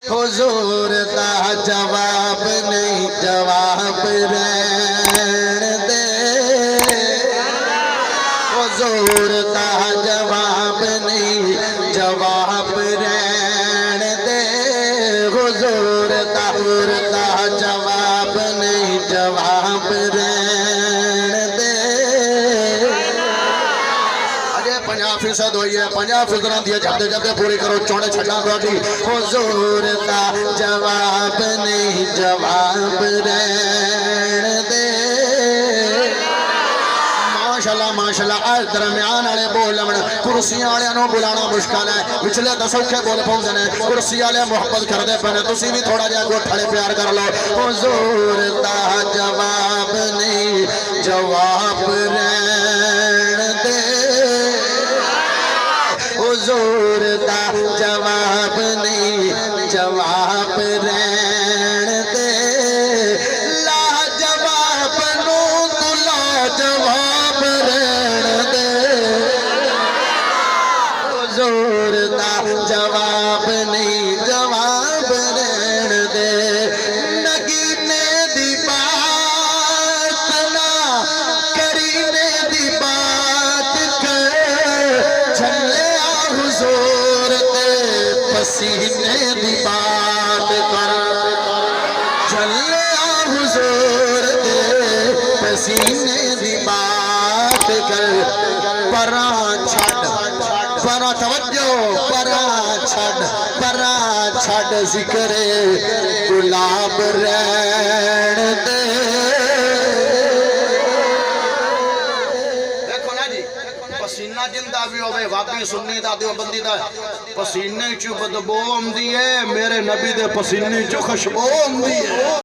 حضور دا جواب نہیں جواب رہن دے حضور دا جواب نہیں جواب رہن دے حضور دا جواب نہیں جواب رہن دے 50% ہوئی ہے 50% دیا جب پوری کرو چوڑے چھڑا گوڑی حضور دا جواب نہیں جواب رہن دے ماشاءاللہ آج درمیان آلے بولن کرسیاں آلے انہوں بلانا مشکل ہے پچھلے دسوکے بول پہنچن ہے کرسی آلے محبت کر دے پہنے تسی بھی تھوڑا جا گوٹھڑے پیار کر لو حضور دا جواب نہیں جواب رہن دے حضور دا جواب نہیں جواب رہن دے لا جواب نو تو لا جواب رہن دے حضور دا جواب نہیں جواب رہن دے نگینے دی بات نہ کرینے دی بات کر چھلے حضور دے پسینے دی بات کر چلے حضور دے پسینے دی بات کر پران چھڑ پران توجہ پران چھڑ ذکر گلاب رہن دے پسینہ جندہ بھی ہوئے واقعی سنی دا دیو بندی دا پسینے چو بدبو ہم دیئے میرے نبی دے پسینے چو خوشبو ہم دیئے